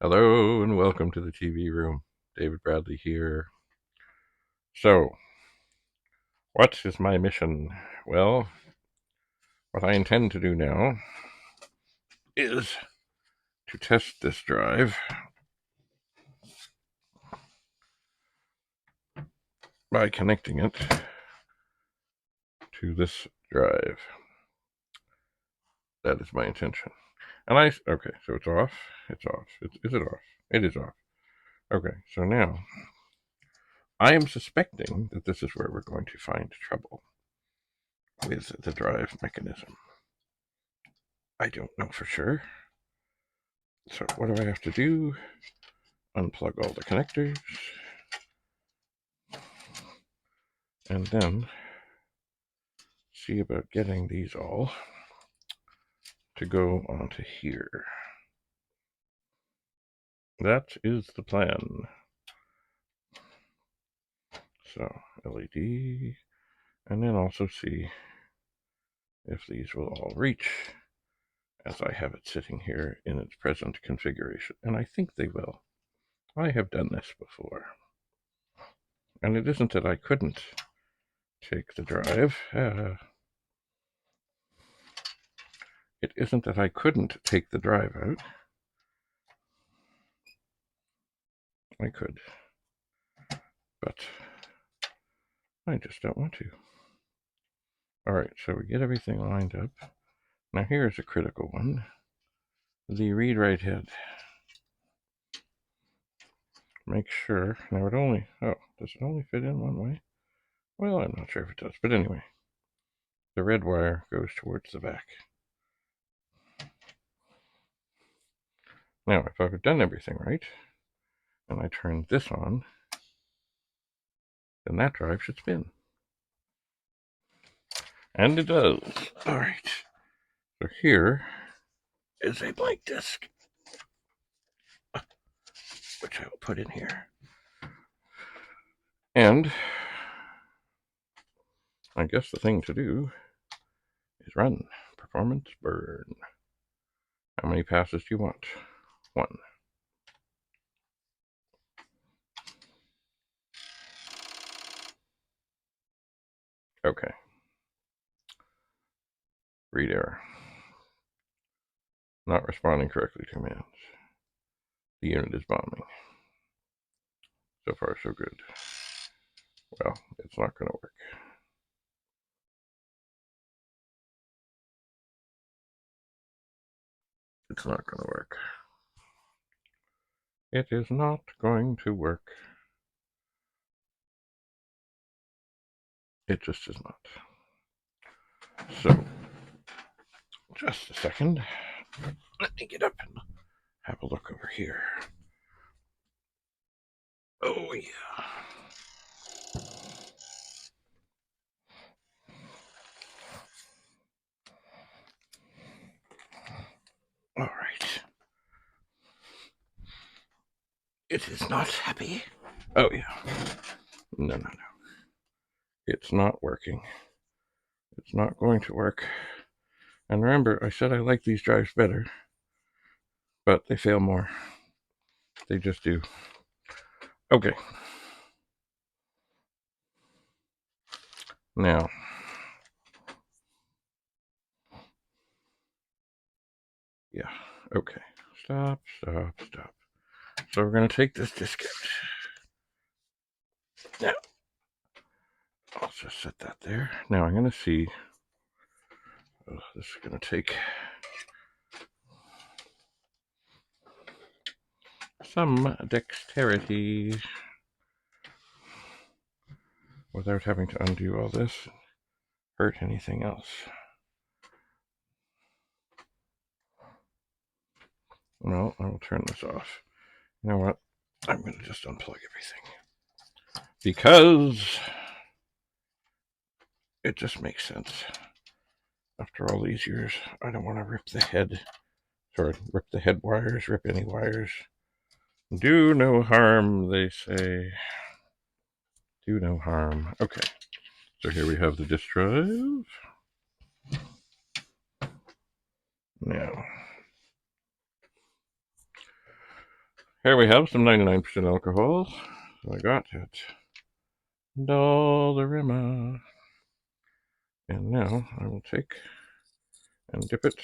Hello and welcome to the TV room. David Bradley here. So, what is my mission? Well, what I intend to do now is to test this drive by connecting it to this drive. That is my intention. Okay, so it's off. It's off. Is it off? It is off. Okay, so now I am suspecting that this is where we're going to find trouble with the drive mechanism. I don't know for sure. So what do I have to do? Unplug all the connectors. And then see about getting these all to go onto here. That is the plan. So LED, and then also see if these will all reach as I have it sitting here in its present configuration. And I think they will. I have done this before. And it isn't that I couldn't take the drive. It isn't that I couldn't take the drive out. I could. But I just don't want to. Alright, so we get everything lined up. Now here's a critical one. The read-write head. Make sure, now does it only fit in one way? Well, I'm not sure if it does, but anyway. The red wire goes towards the back. Now, if I've done everything right, and I turn this on, then that drive should spin. And it does. Alright, so here is a blank disk, which I will put in here. And I guess the thing to do is run performance burn. How many passes do you want? One. Okay. Read error. Not responding correctly to commands. The unit is bombing. So far, so good. Well, it's not going to work. It's not going to work. It is not going to work. It just is not. So, just a second. Let me get up and have a look over here. Oh, yeah. All right. It is not happy. Oh, yeah. No. It's not working. It's not going to work. And remember, I said I like these drives better, but they fail more. They just do. Okay. Now, yeah, okay. Stop. So we're going to take this disk out. Now, I'll just set that there. Now I'm going to see. Oh, this is going to take some dexterity without having to undo all this, hurt anything else. Well, I will turn this off. You know what? I'm going to just unplug everything. Because it just makes sense. After all these years, I don't want to rip the head wires, rip any wires. Do no harm, they say. Do no harm. Okay, so here we have the disk drive. Now, Here we have some 99% alcohol. So I got it. Dollarama. And now I will take and dip it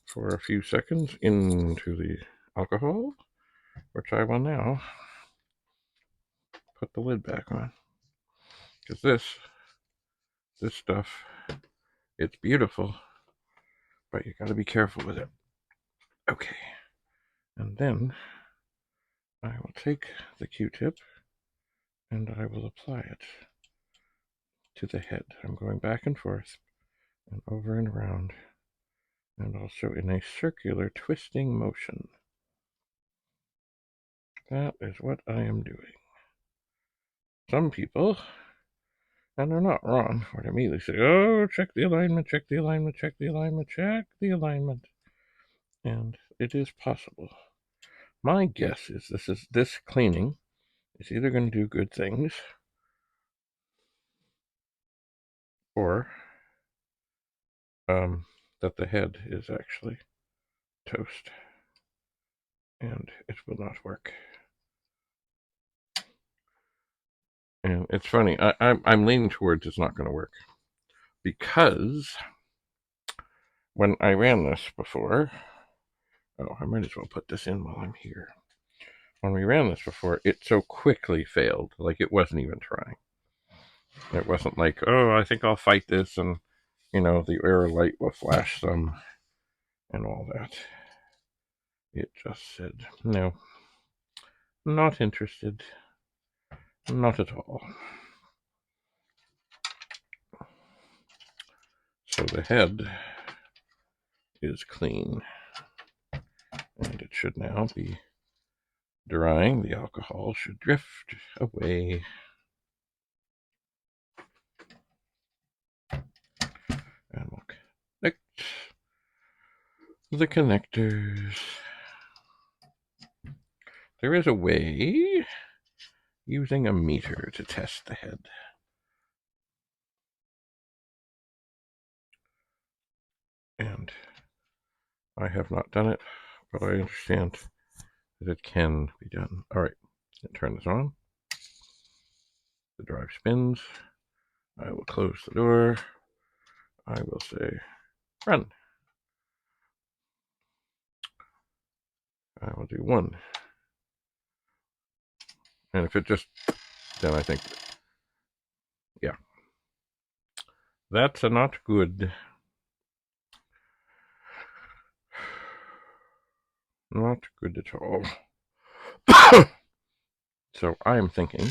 for a few seconds into the alcohol, which I will now put the lid back on. Because this stuff, it's beautiful, but you gotta be careful with it. Okay. And then I will take the Q-tip and I will apply it to the head. I'm going back and forth and over and around, and also in a circular twisting motion. That is what I am doing. Some people, and they're not wrong, would immediately say, oh, check the alignment, check the alignment, check the alignment, check the alignment. And it is possible. My guess is this cleaning is either going to do good things or that the head is actually toast and it will not work. And it's funny, I'm leaning towards it's not going to work because when I ran this before, I might as well put this in while I'm here. When we ran this before, it so quickly failed, like it wasn't even trying. It wasn't like, oh, I think I'll fight this and, the error light will flash some and all that. It just said, no, not interested, not at all. So the head is clean, and it should now be drying. The alcohol should drift away. And we'll connect the connectors. There is a way using a meter to test the head. And I have not done it, but I understand that it can be done. All right, turn this on. The drive spins. I will close the door. I will say, run. I will do 1. And if it just, then I think, yeah. That's not good. Not good at all. So I am thinking,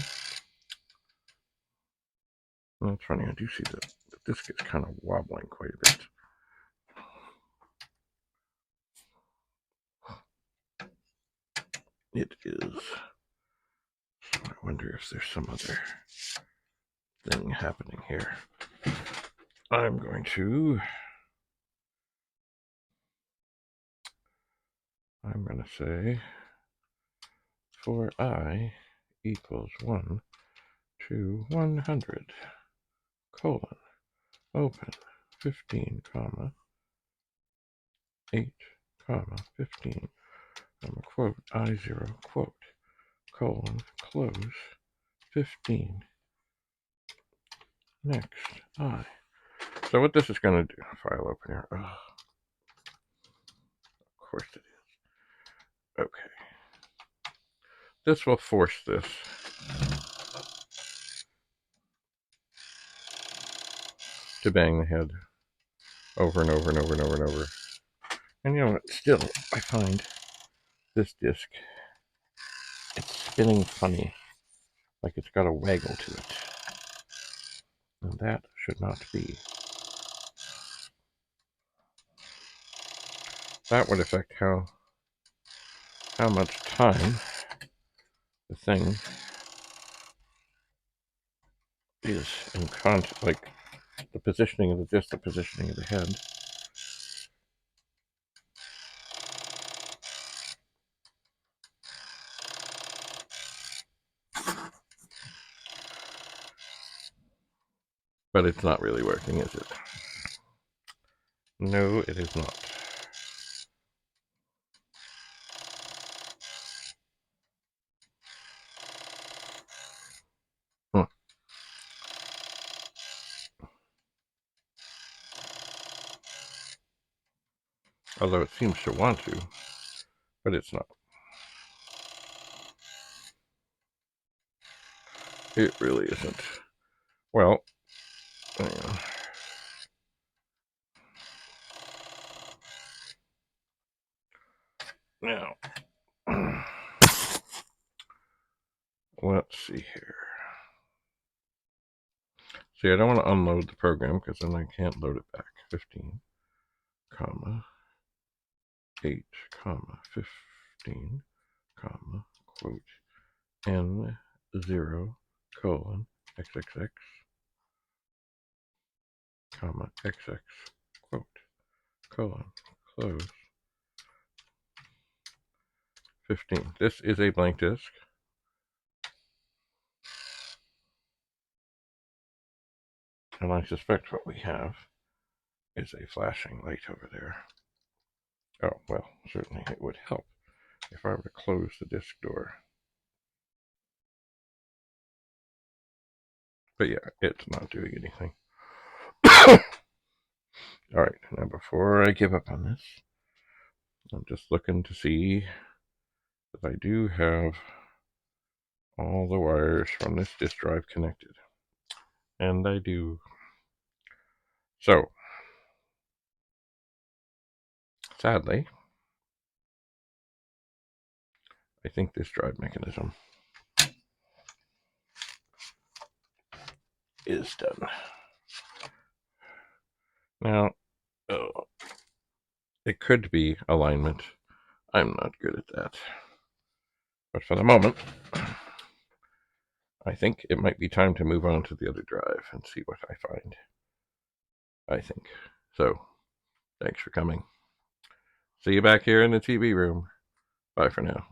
well, it's funny, I do see that this gets kind of wobbling quite a bit. It is. So I wonder if there's some other thing happening here. I'm going to say for I equals 1 to 100, colon, open, 15, comma, 8, comma, 15, quote, I0, quote, colon, close, 15, next, I. So what this is going to do, file opener, of course it is. Okay. This will force this to bang the head over and over and over and over and over. And still, I find this disc, it's spinning funny, like it's got a waggle to it. And that should not be. That would affect how much time the thing is in contact, like the positioning of the disc, the positioning of the head. But it's not really working, is it? No, it is not. Although it seems to want to, but it's not. It really isn't. Well, now, let's see here. See, I don't want to unload the program because then I can't load it back. 15, comma, 8, comma, 15, comma, quote, N0, colon, XXX, comma, XX, quote, colon, close, 15. This is a blank disk. And I suspect what we have is a flashing light over there. Oh, well, certainly it would help if I were to close the disk door. But yeah, it's not doing anything. Alright, now before I give up on this, I'm just looking to see that I do have all the wires from this disk drive connected. And I do. So, sadly, I think this drive mechanism is done. Now, it could be alignment. I'm not good at that. But for the moment, I think it might be time to move on to the other drive and see what I find. I think. So, thanks for coming. See you back here in the TV room. Bye for now.